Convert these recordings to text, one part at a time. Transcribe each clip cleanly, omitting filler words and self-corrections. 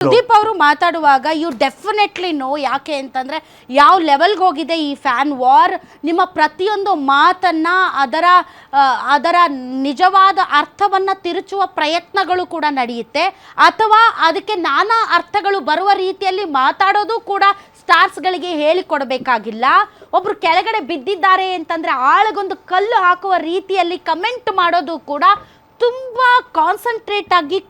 ಸುದೀಪ್ ಅವರು ಮಾತಾಡುವಾಗ you definitely no ಯಾಕೆ ಅಂತಂದ್ರೆ ಯಾವ ಲೆವೆಲ್ಗೆ ಹೋಗಿದೆ ಈ ಫ್ಯಾನ್ ವಾರ್. ನಿಮ್ಮ ಪ್ರತಿಯೊಂದು ಮಾತನ್ನ ಅದರ ನಿಜವಾದ ಅರ್ಥವನ್ನ ತಿರುಚುವ ಪ್ರಯತ್ನಗಳು ಕೂಡ ನಡೆಯುತ್ತೆ, ಅಥವಾ ಅದಕ್ಕೆ ನಾನಾ ಅರ್ಥಗಳು ಬರುವ ರೀತಿಯಲ್ಲಿ ಮಾತಾಡೋದು ಕೂಡ ಸ್ಟಾರ್ಸ್ಗಳಿಗೆ ಹೇಳಿಕೊಡಬೇಕಾಗಿಲ್ಲ. ಒಬ್ರು ಕೆಳಗಡೆ ಬಿದ್ದಿದ್ದಾರೆ ಅಂತಂದ್ರೆ ಆಳಗೊಂದು ಕಲ್ಲು ಹಾಕುವ ರೀತಿಯಲ್ಲಿ ಕಮೆಂಟ್ ಮಾಡೋದು ಕೂಡ ತುಂಬಾ ಕಾನ್ಸಂಟ್ರೇಟ್ ಆಗಿ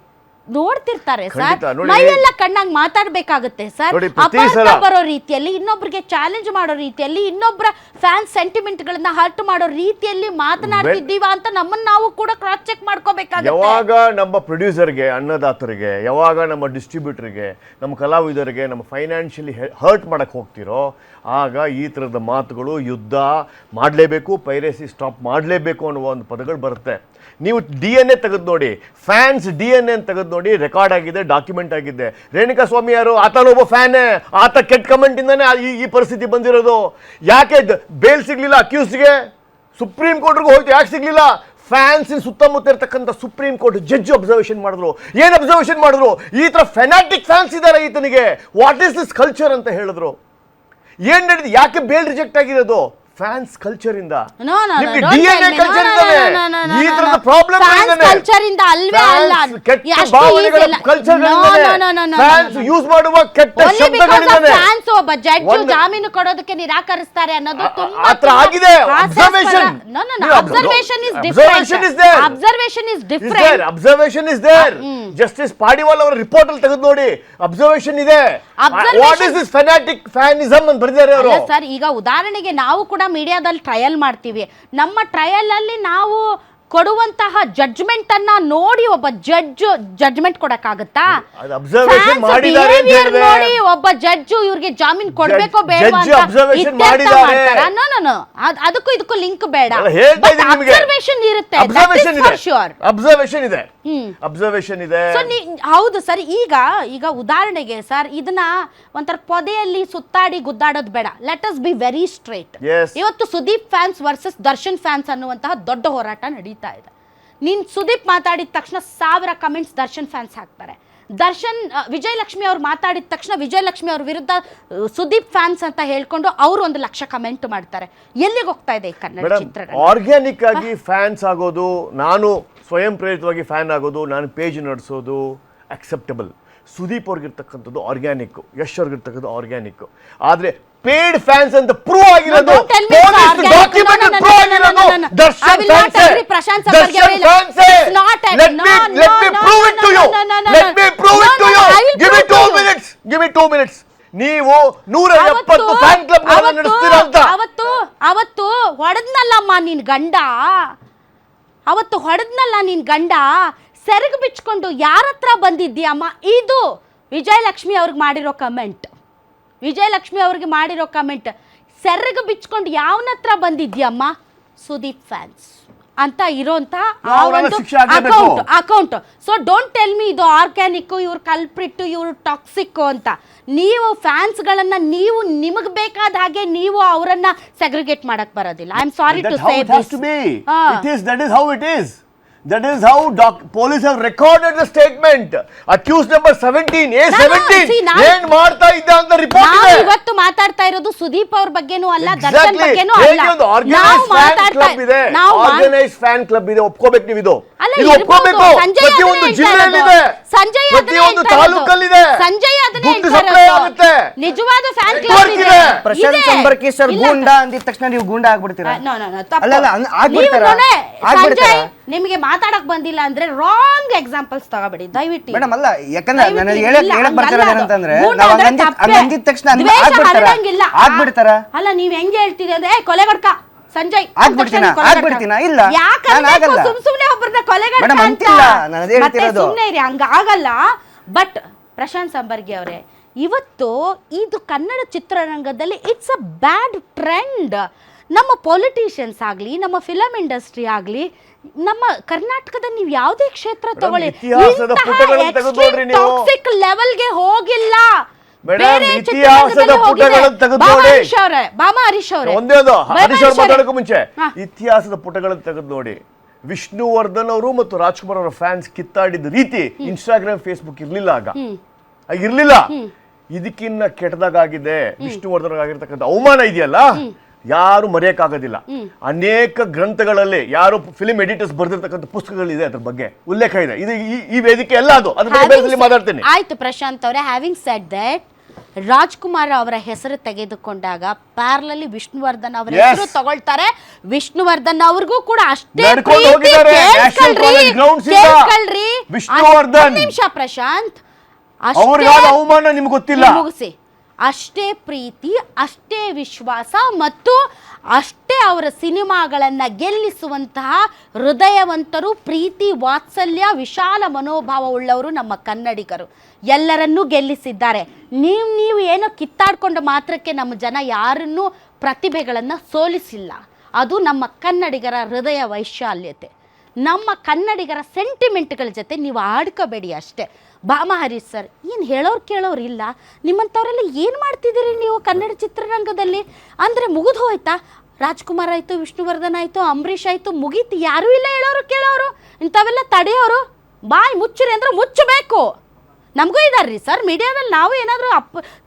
ನೋಡ್ತಿರ್ತಾರೆ ಸರ್. ಮೈಯೆಲ್ಲ ಕಣ್ಣಾಗಿ ಮಾತಾಡ್ಬೇಕಾಗುತ್ತೆ ಸರ್. ಅಪಾರ್ಥ ಬರೋ ರೀತಿಯಲ್ಲಿ, ಇನ್ನೊಬ್ರಿಗೆ ಚಾಲೆಂಜ್ ಮಾಡೋ ರೀತಿಯಲ್ಲಿ, ಇನ್ನೊಬ್ಬರ ಫ್ಯಾನ್ ಸೆಂಟಿಮೆಂಟ್ ಗಳನ್ನ ಹರ್ಟ್ ಮಾಡೋ ರೀತಿಯಲ್ಲಿ ಮಾತನಾಡ್ತಿದ್ದೀವ ಅಂತ ನಮ್ಮನ್ನ ನಾವು ಕೂಡ ಕ್ರಾಸ್ ಚೆಕ್ ಮಾಡ್ಕೋಬೇಕಾಗುತ್ತೆ. ಯಾವಾಗ ನಮ್ಮ ಪ್ರೊಡ್ಯೂಸರ್ಗೆ, ಅನ್ನದಾತರಿಗೆ, ಯಾವಾಗ ನಮ್ಮ ಡಿಸ್ಟ್ರಿಬ್ಯೂಟರ್ಗೆ, ನಮ್ಮ ಕಲಾವಿದರಿಗೆ ನಮ್ಮ ಫೈನಾನ್ಷಿಯಲಿ ಹರ್ಟ್ ಮಾಡಕ್ ಹೋಗ್ತಿರೋ ಆಗ ಈ ಥರದ ಮಾತುಗಳು, ಯುದ್ಧ ಮಾಡಲೇಬೇಕು, ಪೈರೇಸಿ ಸ್ಟಾಪ್ ಮಾಡಲೇಬೇಕು ಅನ್ನುವ ಒಂದು ಪದಗಳು ಬರುತ್ತೆ. ನೀವು DNA ತೆಗೆದು ನೋಡಿ, ಫ್ಯಾನ್ಸ್ DNA ತೆಗೆದು ನೋಡಿ, ರೆಕಾರ್ಡ್ ಆಗಿದೆ, ಡಾಕ್ಯುಮೆಂಟ್ ಆಗಿದೆ. ರೇಣುಕಾ ಸ್ವಾಮಿ ಯಾರು? ಆತನೊಬ್ಬ ಫ್ಯಾನೇ, ಆತ ಕೆಟ್ಟ ಕಮೆಂಟಿಂದಾನೆ ಈ ಪರಿಸ್ಥಿತಿ ಬಂದಿರೋದು. ಯಾಕೆ ಬೇಲ್ ಸಿಗ್ಲಿಲ್ಲ ಅಕ್ಯೂಸ್ಗೆ? ಸುಪ್ರೀಂ ಕೋರ್ಟ್ಗೂ ಹೋಯ್ತು, ಯಾಕೆ ಸಿಗ್ಲಿಲ್ಲ? ಫ್ಯಾನ್ಸ್ ಸುತ್ತಮುತ್ತ ಇರ್ತಕ್ಕಂಥ ಸುಪ್ರೀಂ ಕೋರ್ಟ್ ಜಡ್ಜ್ ಅಬ್ಸರ್ವೇಷನ್ ಮಾಡಿದ್ರು. ಏನು ಅಬ್ಸರ್ವೇಷನ್ ಮಾಡಿದ್ರು? ಈ ಥರ ಫೆನಾಟಿಕ್ ಫ್ಯಾನ್ಸ್ ಇದ್ದಾರೆ ಈತನಿಗೆ, ವಾಟ್ ಈಸ್ ದಿಸ್ ಕಲ್ಚರ್ ಅಂತ ಹೇಳಿದ್ರು. ಏನ್ ನಡೆದಿದೆ? ಯಾಕೆ ಬೇಲ್ ರಿಜೆಕ್ಟ್ ಆಗಿರೋದು? ಫ್ಯಾನ್ಸ್ ಕಲ್ಚರ್ ಇಂದ, DNA ಕಲ್ಚರ್ ಇಂದಾನೆ ಈ ತರದ ಪ್ರಾಬ್ಲಮ್ ಇದೆ. ಕಲ್ಚರ್ ಇಂದ ಅಲ್ವೇ ಅಲ್ಲ, ಕೆಟ್ಟ ಭಾವನೆಗಳ ಕಲ್ಚರ್ ಇಂದಾನೆ ಫ್ಯಾನ್ಸ್ ಯೂಸ್ ಮಾಡುವ ಕೆಟ್ಟ ಶಬ್ದಗಳಿಂದಾನೆ ಫ್ಯಾನ್ಸ್ ಒಬ್ಬ ಜಡ್ಜ್ ಜಾಮೀನು ಕೊಡೋದಕ್ಕೆ ನಿರಾಕರಿಸ್ತಾರೆ ಅನ್ನೋದು ತುಂಬಾ ಹತ್ರ ಆಗಿದೆ. Observation is different. Observation is there. Justice Padiwal ಅವರ ರಿಪೋರ್ಟ್ ಅಲ್ಲಿ ತೆಗೆದು ನೋಡಿ, ಅಬ್ಸರ್ವೇಷನ್ ಇದೆ. What is this fanatic fanism ಅಂತ ಬರೆದಿದ್ದಾರೆ ಅವರು. ಸರ್, ಈಗ ಉದಾಹರಣೆಗೆ ನಾವು ಕೂಡ ಮೀಡಿಯಾದಲ್ಲಿ ಟ್ರಯಲ್ ಮಾಡ್ತೀವಿ. ನಮ್ಮ ಟ್ರಯಲ್ ಅಲ್ಲಿ ನಾವು ಕೊಡುವಂತಹ ಜಡ್ಜ್ಮೆಂಟ್ ಅನ್ನ ನೋಡಿ ಒಬ್ಬ ಜಡ್ಜ್ ಜಡ್ಜ್ಮೆಂಟ್ ಕೊಡಕ್ಕಾಗತ್ತಾ? ನೋಡಿ ಒಬ್ಬ ಜಡ್ಜ್ ಇವ್ರಿಗೆ ಜಾಮೀನ್ ಕೊಡ್ಬೇಕೋ ಬೇಡ ಅದಕ್ಕೂ ಇದಕ್ಕೂ ಲಿಂಕ್ ಬೇಡ. ಅಬ್ಸರ್ವೇಷನ್ ಇರುತ್ತೆ, ಅಬ್ಸರ್ವೇಷನ್ ಇದೆ, ಅಬ್ಸರ್ವೇಷನ್ ಇದೆ. ಹೌದು ಸರ್. ಈಗ ಉದಾಹರಣೆಗೆ ಸರ್, ಇದನ್ನ ಒಂಥರ ಪೊದೆಯಲ್ಲಿ ಸುತ್ತಾಡಿ ಗುದ್ದಾಡೋದು ಬೇಡ. Let us be very straight. ಇವತ್ತು Sudeep fans versus Darshan fans ಅನ್ನುವಂತಹ ದೊಡ್ಡ ಹೋರಾಟ ನಡೀತಾ ಇದೆ. ನೀನ್ ಸುದೀಪ್ ಮಾತಾಡಿದ ತಕ್ಷಣ 1000 ಕಮೆಂಟ್ಸ್ ದರ್ಶನ್ ಫ್ಯಾನ್ಸ್ ಹಾಕ್ತಾರೆ. ವಿಜಯಲಕ್ಷ್ಮಿ ಅವ್ರು ಮಾತಾಡಿದ ತಕ್ಷಣ ವಿಜಯಲಕ್ಷ್ಮಿ ಅವ್ರ ವಿರುದ್ಧ ಸುದೀಪ್ ಫ್ಯಾನ್ಸ್ ಅಂತ ಹೇಳ್ಕೊಂಡು ಅವರು 1,00,000 ಕಮೆಂಟ್ ಮಾಡ್ತಾರೆ. ಎಲ್ಲಿಗೆ ಹೋಗ್ತಾ ಇದೆ ಈ ಕನ್ನಡ ಚಿತ್ರರಂಗ? ಆರ್ಗ್ಯಾನಿಕ್ ಆಗಿ ಫ್ಯಾನ್ಸ್ ಆಗೋದು, ನಾನು ಸ್ವಯಂ ಪ್ರೇರಿತವಾಗಿ ಫ್ಯಾನ್ ಆಗೋದು, ನಾನು ಪೇಜ್ ನಡೆಸೋದು ಅಕ್ಸೆಪ್ಟಬಲ್. ಸುದೀಪ್ ಅವ್ರಿಗಿರ್ತಕ್ಕಂಥದ್ದು ಆರ್ಗ್ಯಾನಿಕ್, ಯಶ್ ಅವ್ರಿಗಿರ್ತಕ್ಕಂಥದ್ದು ಆರ್ಗ್ಯಾನಿಕ್. ಆದ್ರೆ ಪೇಡ್ ಫ್ಯಾನ್ಸ್ ಅಂತ ಪ್ರೂವ್ ಆಗಿರೋದು, ಡಾಕ್ಯುಮೆಂಟ್ ಪ್ರೂವ್ ಆಗಿರೋದು ದರ್ಶನ್ ಫ್ಯಾನ್ಸ್. ಪ್ರಶಾಂತ್ ಸರ್ಗೆ let me prove it to you. Let me prove it to you. Give me 2 minutes. Give me 2 minutes. ನೀವು 170 ಫ್ಯಾನ್ ಕ್ಲಬ್ ನಡೆಸ್ತೀರಾ ಅಂತ ಅವತ್ತು ಹೊಡೆದ್ನಲ್ಲಮ್ಮ ನಿನ್ ಗಂಡ, ಅವತ್ತು ಹೊಡೆದ್ನಲ್ಲ ನಿನ್ ಗಂಡ, ಸೆರಗು ಬಿಚ್ಕೊಂಡು ಯಾರ ಹತ್ರ ಬಂದಿದ್ದೀಯಮ್ಮ? ಇದು ವಿಜಯಲಕ್ಷ್ಮಿ ಅವ್ರಿಗೆ ಮಾಡಿರೋ ಕಮೆಂಟ್. ವಿಜಯಲಕ್ಷ್ಮಿ ಅವ್ರಿಗೆ ಮಾಡಿರೋ ಕಮೆಂಟ್, ಸೆರಗು ಬಿಚ್ಕೊಂಡು ಯಾವನ ಹತ್ರ ಬಂದಿದ್ಯಮ್ಮ? ಸುದೀಪ್ ಫ್ಯಾನ್ಸ್ ಅಂತ ಇರೋಂಥ account. So don't tell me ಇದು ಆರ್ಗ್ಯಾನಿಕ್, ಇವ್ರು ಕಲ್ಪ್ರಿಟ್ಟು, ಇವ್ರು ಟಾಕ್ಸಿಕ್ ಅಂತ. ನೀವು ಫ್ಯಾನ್ಸ್ಗಳನ್ನ ನೀವು ನಿಮಗೆ ಬೇಕಾದ ಹಾಗೆ ನೀವು ಅವರನ್ನ ಸೆಗ್ರಿಗೇಟ್ ಮಾಡಕ್ ಬರೋದಿಲ್ಲ. I am sorry to say this. That is how it is. That is how police have recorded the statement. Accused number 17, A17 ಏನ್ ಮಾಡ್ತಾ ಇದ್ದ ಅಂತ ರಿಪೋರ್ಟ್ ಇದೆ. ನಾವು ಇವತ್ತು ಮಾತಾಡ್ತಾ ಇರೋದು ಸುದೀಪ್ ಅವ್ರ ಬಗ್ಗೆನೂ ಅಲ್ಲ, ದರ್ಶನ್ ಬಗ್ಗೆನೂ ಅಲ್ಲ. ನಾವು ಆರ್ಗನೈಸ್ ಫ್ಯಾನ್ ಕ್ಲಬ್ ಇದೆ, ಒಪ್ಕೋಬೇಕು ನೀವು. ಇದು ಒಪ್ಕೋಬೇಕು. ಪ್ರತಿಯೊಂದು ಜಿಲ್ಲೆಯಲ್ಲಿದೆ, ಪ್ರತಿಯೊಂದು ತಾಲೂಕಲ್ಲಿದೆ, ದುಡ್ಡು ಸಪ್ಲೈ ಆಗುತ್ತೆ, ನಿಜವಾದ ಫ್ಯಾನ್ ಕ್ಲಬ್ ಇದೆ. ಪ್ರಶಾಂತ್ ಸಂಬರ್ಕಿ ಸರ್ ಗೂಂಡಾ ಅಂದಿದ ತಕ್ಷಣ ನೀವು ಗೂಂಡಾ ಆಗ್ಬಿಡ್ತೀರಾ? ನಿಮಗೆ ಮಾತಾಡಕ್ ಬಂದಿಲ್ಲ ಅಂದ್ರೆ ರಾಂಗ್ ಎಕ್ಸಾಂಪಲ್ಸ್ ತಗೋಬೇಡಿ ದಯವಿಟ್ಟು ಮೇಡಮ್. ಅಲ್ಲ, ಯಾಕಂದ್ರೆ ನಾನು ಹೇಳಕ್ ಬರ್ತಿರೋದು ಏನಂತಂದ್ರೆ ಅಂದಿದ ತಕ್ಷಣ ಆಗ್ಬಿಡ್ತಾರ. ಅಲ್ಲ, ನೀವ್ ಹೆಂಗೆ ಹೇಳ್ತೀರಿ ಅಂದ್ರೆ ಕೊಲೆಗಡ್ಕ ಸಂಜಯ್ ಆಗ್ಬಿಡ್ತೀನ? ಇಲ್ಲ, ಸುಮ್ನೆ ಒಬ್ಬರನ್ನ ಕೊಲೆಗಡ್ಕ ಸುಮ್ನೆ ಇರಿ, ಹಂಗ ಆಗಲ್ಲ. ಬಟ್ ಪ್ರಶಾಂತ್ ಸಂಬರ್ಗಿ ಅವರೇ, ಇವತ್ತು ಇದು ಕನ್ನಡ ಚಿತ್ರರಂಗದಲ್ಲಿ ಇಟ್ಸ್ ಅ ಬ್ಯಾಡ್ ಟ್ರೆಂಡ್. ನಮ್ಮ ಪೊಲಿಟಿಷಿಯನ್ಸ್ ಆಗಲಿ, ನಮ್ಮ ಫಿಲಂ ಇಂಡಸ್ಟ್ರಿ ಆಗಲಿ, ನಮ್ಮ ಕರ್ನಾಟಕದ ನೀವು ಯಾವುದೇ ಕ್ಷೇತ್ರ ತಗೊಳ್ಳಿ, ಟಾಕ್ಸಿಕ್ ಲೆವೆಲ್ಗೆ ಹೋಗಿಲ್ಲ. ಬಾಮಾ ಹರೀಶ್ ಅವರೇ, ಮುಂಚೆ ಇತಿಹಾಸದ ಪುಟಗಳನ್ನು ತೆಗೆದು ನೋಡಿ. ವಿಷ್ಣುವರ್ಧನ್ ಅವರು ಮತ್ತು ರಾಜ್ಕುಮಾರ್ ಅವರ ಫ್ಯಾನ್ಸ್ ಕಿತ್ತಾಡಿದ ರೀತಿ ಇನ್ಸ್ಟಾಗ್ರಾಮ್, ಫೇಸ್ಬುಕ್ ಇರ್ಲಿಲ್ಲ ಆಗ. ಇರ್ಲಿಲ್ಲ. ಇದಕ್ಕಿನ್ನ ಕೆಟ್ಟದಾಗಿದೆ ವಿಷ್ಣುವರ್ಧನ್ ಆಗಿರ್ತಕ್ಕಂಥ ಅವಮಾನ ಇದೆಯಲ್ಲ, ಯಾರು ಮರೆಯಕ್ಕಾಗೋದಿಲ್ಲ. ಅನೇಕ ಗ್ರಂಥಗಳಲ್ಲಿ ಯಾರು ಫಿಲ್ಮ್ ಎಡಿಟರ್ಸ್ ಬರೆದಿರ್ತಕ್ಕಂಥ ಪುಸ್ತಕಗಳಿದೆ, ಅದ್ರ ಬಗ್ಗೆ ಉಲ್ಲೇಖ ಇದೆ. ಇದು ಈ ವೇದಿಕೆ ಎಲ್ಲ ಅದು ಅದ್ರ ಬಗ್ಗೆ ಮಾತಾಡ್ತೀನಿ. ಆಯ್ತು ಪ್ರಶಾಂತ್ ಅವರೇ, ಹ್ಯಾವಿಂಗ್ ಸೆಡ್ ದಟ್, ರಾಜ್ಕುಮಾರ್ ಅವರ ಹೆಸರು ತೆಗೆದುಕೊಂಡಾಗ ಪ್ಯಾರಲಲ್ಲಿ ವಿಷ್ಣುವರ್ಧನ್ ಅವರ ಹೆಸರು ತಗೊಳ್ತಾರೆ. ವಿಷ್ಣುವರ್ಧನ್ ಅವ್ರಿಗೂ ಕೂಡ ಅಷ್ಟೇ ವಿಷ್ಣುವರ್ಧನ್ ನಿಮಿಷ ಪ್ರಶಾಂತ್, ಅವಮಾನ ನಿಮ್ಗೆ ಗೊತ್ತಿಲ್ಲ. ಮುಗಿಸಿ. ಅಷ್ಟೇ ಪ್ರೀತಿ, ಅಷ್ಟೇ ವಿಶ್ವಾಸ ಮತ್ತು ಅಷ್ಟೇ ಅವರ ಸಿನಿಮಾಗಳನ್ನು ಗೆಲ್ಲಿಸುವಂತಹ ಹೃದಯವಂತರು, ಪ್ರೀತಿ ವಾತ್ಸಲ್ಯ ವಿಶಾಲ ಮನೋಭಾವ ಉಳ್ಳವರು ನಮ್ಮ ಕನ್ನಡಿಗರು. ಎಲ್ಲರನ್ನೂ ಗೆಲ್ಲಿಸಿದ್ದಾರೆ. ನೀವು ಏನೋ ಕಿತ್ತಾಡ್ಕೊಂಡ ಮಾತ್ರಕ್ಕೆ ನಮ್ಮ ಜನ ಯಾರನ್ನೂ ಪ್ರತಿಭೆಗಳನ್ನು ಸೋಲಿಸಿಲ್ಲ. ಅದು ನಮ್ಮ ಕನ್ನಡಿಗರ ಹೃದಯ ವೈಶಾಲ್ಯತೆ, ನಮ್ಮ ಕನ್ನಡಿಗರ ಸೆಂಟಿಮೆಂಟ್ಗಳ ಜೊತೆ ನೀವು ಆಡ್ಕೋಬೇಡಿ ಅಷ್ಟೇ. ಭಾಮ ಹರೀಶ್ ಸರ್, ಏನು ಹೇಳೋರು ಕೇಳೋರು ಇಲ್ಲ. ನಿಮ್ಮಂಥವರೆಲ್ಲ ಏನು ಮಾಡ್ತಿದ್ದೀರಿ ನೀವು ಕನ್ನಡ ಚಿತ್ರರಂಗದಲ್ಲಿ? ಅಂದರೆ ಮುಗಿದು ಹೋಯ್ತಾ? ರಾಜ್ಕುಮಾರ್ ಆಯಿತು, ವಿಷ್ಣುವರ್ಧನ್ ಆಯಿತು, ಅಂಬರೀಷ್ ಆಯಿತು, ಮುಗೀತು. ಯಾರೂ ಇಲ್ಲ ಹೇಳೋರು ಕೇಳೋರು. ಇಂಥವೆಲ್ಲ ತಡೆಯೋರು. ಬಾಯಿ ಮುಚ್ಚಿರಿ ಅಂದರೆ ಮುಚ್ಚಬೇಕು. ನಮಗೂ ಇದಾರ್ರಿ ಸರ್ ಮೀಡಿಯಾದಲ್ಲಿ. ನಾವು ಏನಾದರೂ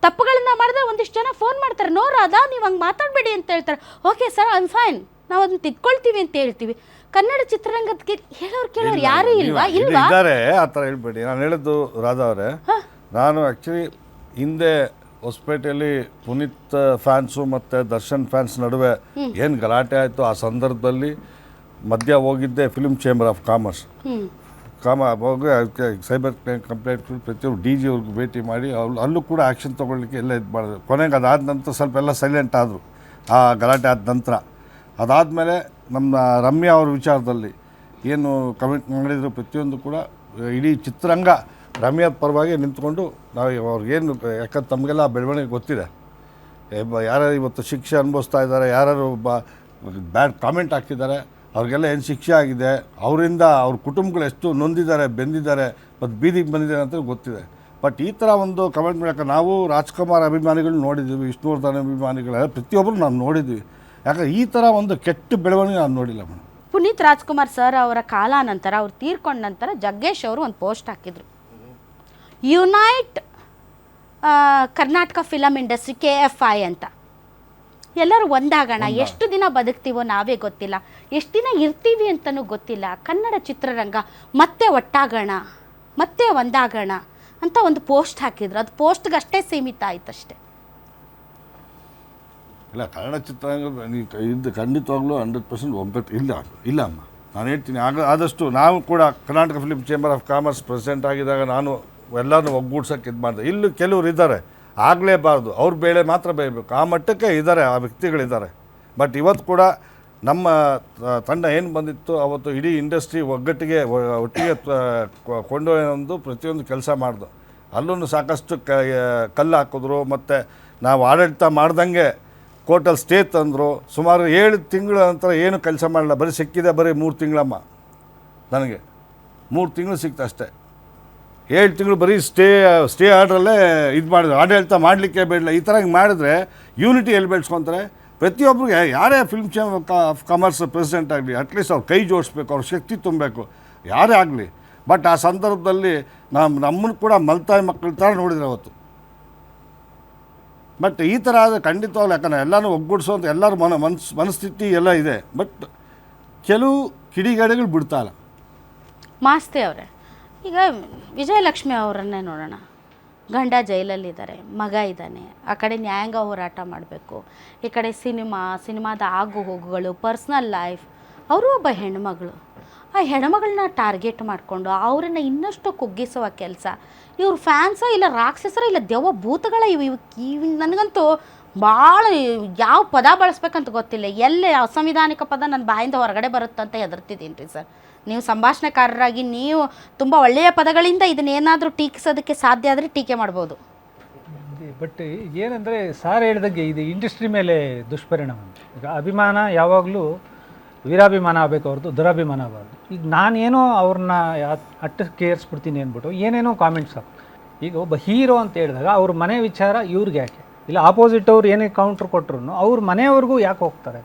ತಪ್ಪುಗಳನ್ನ ಮಾಡಿದ್ರೆ ಒಂದಿಷ್ಟು ಜನ ಫೋನ್ ಮಾಡ್ತಾರೆ, ನೋಡ್ರಾದ ನೀವು ಹಂಗೆ ಮಾತಾಡಬೇಡಿ ಅಂತ ಹೇಳ್ತಾರೆ. Okay sir, I am fine, ನಾವು ಅದನ್ನ ತಿದ್ಕೊಳ್ತೀವಿ ಅಂತ ಹೇಳ್ತೀವಿ. ಕನ್ನಡ ಚಿತ್ರರಂಗಕ್ಕೆ ಹೇಳೋರು ಕೇಳೋರು ಯಾರೂ ಇಲ್ವಾ? ಇದ್ದಾರೆ, ಆ ಥರ ಹೇಳ್ಬೇಡಿ. ನಾನು ಹೇಳಿದ್ದು ರಾಧಾ ಅವರೇ, ನಾನು ಆ್ಯಕ್ಚುಲಿ ಹಿಂದೆ ಹೊಸಪೇಟೆಯಲ್ಲಿ ಪುನೀತ್ ಫ್ಯಾನ್ಸು ಮತ್ತು ದರ್ಶನ್ ಫ್ಯಾನ್ಸ್ ನಡುವೆ ಏನು ಗಲಾಟೆ ಆಯಿತು, ಆ ಸಂದರ್ಭದಲ್ಲಿ ಮಧ್ಯ ಹೋಗಿದ್ದೆ ಫಿಲ್ಮ್ ಚೇಂಬರ್ ಆಫ್ ಕಾಮರ್ಸ್. ಹೋಗಿ ಅದಕ್ಕೆ ಸೈಬರ್ ಕಂಪ್ಲೇಂಟ್ಗಳು ಪ್ರತಿಯೊಬ್ಬರು ಡಿ ಜಿ ಅವ್ರಿಗೆ ಭೇಟಿ ಮಾಡಿ ಅಲ್ಲೂ ಕೂಡ ಆ್ಯಕ್ಷನ್ ತೊಗೊಳ್ಲಿಕ್ಕೆ ಎಲ್ಲ ಇದು ಮಾಡಿದ್ರು. ಕೊನೆಗೆ ಅದಾದ ನಂತರ ಸ್ವಲ್ಪ ಎಲ್ಲ ಸೈಲೆಂಟ್ ಆದರು ಆ ಗಲಾಟೆ ಆದ ನಂತರ. ಅದಾದಮೇಲೆ ನಮ್ಮ ರಮ್ಯಾ ಅವ್ರ ವಿಚಾರದಲ್ಲಿ ಏನು ಕಮೆಂಟ್ ಮಾಡಿದ್ರು ಪ್ರತಿಯೊಂದು ಕೂಡ ಇಡೀ ಚಿತ್ರರಂಗ ರಮ್ಯಾದ ಪರವಾಗಿ ನಿಂತ್ಕೊಂಡು ನಾವು ಅವ್ರಿಗೇನು, ಯಾಕಂದ್ರೆ ತಮಗೆಲ್ಲ ಬೆಳವಣಿಗೆ ಗೊತ್ತಿದೆ. ಯಾರ್ಯಾರು ಇವತ್ತು ಶಿಕ್ಷೆ ಅನುಭವಿಸ್ತಾ ಇದ್ದಾರೆ, ಯಾರು ಬ್ಯಾಡ್ ಕಾಮೆಂಟ್ ಹಾಕಿದ್ದಾರೆ, ಅವ್ರಿಗೆಲ್ಲ ಏನು ಶಿಕ್ಷೆ ಆಗಿದೆ, ಅವರಿಂದ ಅವ್ರ ಕುಟುಂಬಗಳು ಎಷ್ಟು ನೊಂದಿದ್ದಾರೆ, ಬೆಂದಿದ್ದಾರೆ, ಮತ್ತು ಬೀದಿಗೆ ಬಂದಿದ್ದಾರೆ ಅಂತ ಗೊತ್ತಿದೆ. ಬಟ್ ಈ ಥರ ಒಂದು ಕಮೆಂಟ್ ಮಾಡೋಕೆ ನಾವು ರಾಜ್ಕುಮಾರ್ ಅಭಿಮಾನಿಗಳು ನೋಡಿದ್ದೀವಿ, ವಿಷ್ಣುವರ್ಧನ್ ಅಭಿಮಾನಿಗಳೆಲ್ಲ ಪ್ರತಿಯೊಬ್ಬರು ನಾವು ನೋಡಿದ್ವಿ. ಯಾಕಂದ್ರೆ ಈ ಥರ ಒಂದು ಕೆಟ್ಟ ಬೆಳವಣಿಗೆ ನಾನು ನೋಡಿಲ್ಲ ಮೇಡಮ್. ಪುನೀತ್ ರಾಜ್ಕುಮಾರ್ ಸರ್ ಅವರ ಕಾಲಾನಂತರ, ಅವ್ರು ತೀರ್ಕೊಂಡ ನಂತರ ಜಗ್ಗೇಶ್ ಅವರು ಒಂದು ಪೋಸ್ಟ್ ಹಾಕಿದರು, unite Karnataka film industry KFI ಅಂತ. ಎಲ್ಲರೂ ಒಂದಾಗೋಣ. ಎಷ್ಟು ದಿನ ಬದುಕ್ತೀವೋ ನಾವೇ ಗೊತ್ತಿಲ್ಲ, ಎಷ್ಟು ದಿನ ಇರ್ತೀವಿ ಅಂತಲೂ ಗೊತ್ತಿಲ್ಲ. ಕನ್ನಡ ಚಿತ್ರರಂಗ ಮತ್ತೆ ಒಟ್ಟಾಗೋಣ, ಮತ್ತೆ ಒಂದಾಗೋಣ ಅಂತ ಒಂದು ಪೋಸ್ಟ್ ಹಾಕಿದ್ರು. ಅದು ಪೋಸ್ಟ್ಗೆ ಅಷ್ಟೇ ಸೀಮಿತ ಆಯ್ತಷ್ಟೇ. ಇಲ್ಲ, ಕನ್ನಡ ಚಿತ್ರರಂಗ ಇದು ಖಂಡಿತವಾಗ್ಲೂ 100% ಒಗ್ಗಟ್ಟು ಇಲ್ಲ ಅಮ್ಮ. ನಾನು ಹೇಳ್ತೀನಿ, ಆದಷ್ಟು ನಾವು ಕೂಡ Karnataka film chamber of commerce president ಆಗಿದ್ದಾಗ ನಾನು ಎಲ್ಲರನ್ನೂ ಒಗ್ಗೂಡ್ಸೋಕ್ಕೆ ಇದು ಮಾಡಿದೆ. ಇಲ್ಲಿ ಕೆಲವರು ಇದ್ದಾರೆ ಆಗಲೇಬಾರ್ದು, ಅವ್ರ ಬೇಳೆ ಮಾತ್ರ ಬೇಯಬೇಕು, ಆ ಮಟ್ಟಕ್ಕೆ ಇದ್ದಾರೆ, ಆ ವ್ಯಕ್ತಿಗಳಿದ್ದಾರೆ. ಬಟ್ ಇವತ್ತು ಕೂಡ ನಮ್ಮ ತಂಡ ಏನು ಬಂದಿತ್ತು ಅವತ್ತು ಇಡೀ ಇಂಡಸ್ಟ್ರಿ ಒಟ್ಟಿಗೆ ಕೊಂಡೊಯ್ಯೊಂದು ಪ್ರತಿಯೊಂದು ಕೆಲಸ ಮಾಡ್ದು. ಅಲ್ಲೂ ಸಾಕಷ್ಟು ಕಲ್ಲು ಹಾಕಿದ್ರು. ಮತ್ತು ನಾವು ಆಡಳಿತ ಮಾಡ್ದಂಗೆ ಕೋರ್ಟಲ್ಲಿ ಸ್ಟೇ ತಂದರು. ಸುಮಾರು 7 ತಿಂಗಳ ನಂತರ ಏನು ಕೆಲಸ ಮಾಡಲ್ಲ, ಬರೀ ಸಿಕ್ಕಿದೆ ಬರೀ 3 ತಿಂಗಳಮ್ಮ. ನನಗೆ 3 ತಿಂಗಳು ಸಿಕ್ತು ಅಷ್ಟೇ. 7 ತಿಂಗಳು ಬರೀ ಸ್ಟೇ ಆರ್ಡ್ರಲ್ಲೇ ಇದು ಮಾಡಿದ್ರು. ಆಡಳಿತ ಮಾಡಲಿಕ್ಕೆ ಬೇಡಲ್ಲ. ಈ ಥರ ಮಾಡಿದ್ರೆ ಯೂನಿಟಿ ಎಲ್ಲಿ ಬೆಳೆಸ್ಕೊತಾರೆ? ಪ್ರತಿಯೊಬ್ಬರಿಗೆ ಯಾರೇ film chamber of commerce president ಆಗಲಿ, ಅಟ್ಲೀಸ್ಟ್ ಅವ್ರು ಕೈ ಜೋಡಿಸ್ಬೇಕು, ಅವ್ರ ಶಕ್ತಿ ತುಂಬಬೇಕು, ಯಾರೇ ಆಗಲಿ. ಬಟ್ ಆ ಸಂದರ್ಭದಲ್ಲಿ ನಮ್ಮನ್ನು ಕೂಡ ಮಲ್ತಾಯಿ ಮಕ್ಕಳ ಥರ ನೋಡಿದ್ರೆ ಅವತ್ತು. ಬಟ್ ಈ ಥರ ಆದರೆ ಖಂಡಿತವಾಗ್ಲು, ಯಾಕಂದರೆ ಎಲ್ಲನೂ ಒಗ್ಗೂಡಿಸೋಂಥ ಎಲ್ಲರ ಮನಸ್ಥಿತಿ ಎಲ್ಲ ಇದೆ. ಬಟ್ ಕೆಲವು ಕಿಡಿಗೇಡಿಗಳು ಬಿಡ್ತಾಯಿಲ್ಲ. ಮಾಸ್ತಿ ಅವರೇ, ಈಗ ವಿಜಯಲಕ್ಷ್ಮಿ ಅವರನ್ನೇ ನೋಡೋಣ. ಗಂಡ ಜೈಲಲ್ಲಿದ್ದಾರೆ, ಮಗ ಇದ್ದಾನೆ, ಆ ಕಡೆ ನ್ಯಾಯಾಂಗ ಹೋರಾಟ ಮಾಡಬೇಕು, ಈ ಕಡೆ ಸಿನಿಮಾದ ಆಗು ಹೋಗುಗಳು, ಪರ್ಸ್ನಲ್ ಲೈಫ್. ಅವರು ಒಬ್ಬ ಹೆಣ್ಮಗಳು. ಆ ಹೆಣ್ಮಗಳನ್ನ ಟಾರ್ಗೆಟ್ ಮಾಡಿಕೊಂಡು ಅವರನ್ನು ಇನ್ನಷ್ಟು ಕುಗ್ಗಿಸುವ ಕೆಲಸ. ಇವ್ರ ಫ್ಯಾನ್ಸ ಇಲ್ಲ ರಾಕ್ಷಸರ ಇಲ್ಲ ದೆವ್ವ ಭೂತಗಳ ಇವು ನನಗಂತೂ ಭಾಳ ಯಾವ ಪದ ಬಳಸ್ಬೇಕಂತ ಗೊತ್ತಿಲ್ಲ. ಎಲ್ಲಿ ಅಸಂವಿಧಾನಿಕ ಪದ ನನ್ನ ಬಾಯಿಂದ ಹೊರಗಡೆ ಬರುತ್ತಂತ ಹೆದರ್ತಿದ್ದೀನಿ ರೀ ಸರ್. ನೀವು ಸಂಭಾಷಣೆಕಾರರಾಗಿ ನೀವು ತುಂಬ ಒಳ್ಳೆಯ ಪದಗಳಿಂದ ಇದನ್ನೇನಾದರೂ ಟೀಕಿಸೋದಕ್ಕೆ ಸಾಧ್ಯ ಆದರೆ ಟೀಕೆ ಮಾಡ್ಬೋದು. ಬಟ್ ಏನಂದರೆ ಸಾರ್ ಹೇಳಿದಾಗೆ ಇದು ಇಂಡಸ್ಟ್ರಿ ಮೇಲೆ ದುಷ್ಪರಿಣಾಮ. ಈಗ ಅಭಿಮಾನ ಯಾವಾಗಲೂ ವೀರಾಭಿಮಾನ ಆಗಬೇಕು, ಅವ್ರದ್ದು ದುರಾಭಿಮಾನ ಆಗಬಾರ್ದು. ಈಗ ನಾನೇನೋ ಅವ್ರನ್ನ ಅಟ್ಟಕ್ಕೆ ಏರಿಸ್ಬಿಡ್ತೀನಿ ಅಂದ್ಬಿಟ್ಟು ಏನೇನೋ ಕಾಮೆಂಟ್ಸ್ ಹಾಕಿ. ಈಗ ಒಬ್ಬ ಹೀರೋ ಅಂತ ಹೇಳಿದಾಗ ಅವ್ರ ಮನೆ ವಿಚಾರ ಇವ್ರಿಗೆ ಯಾಕೆ ಇಲ್ಲ, ಆಪೋಸಿಟ್ ಅವ್ರು ಏನೇ ಕೌಂಟ್ರ್ ಕೊಟ್ಟರು ಅವ್ರ ಮನೆಯವ್ರಿಗೂ ಯಾಕೆ ಹೋಗ್ತಾರೆ?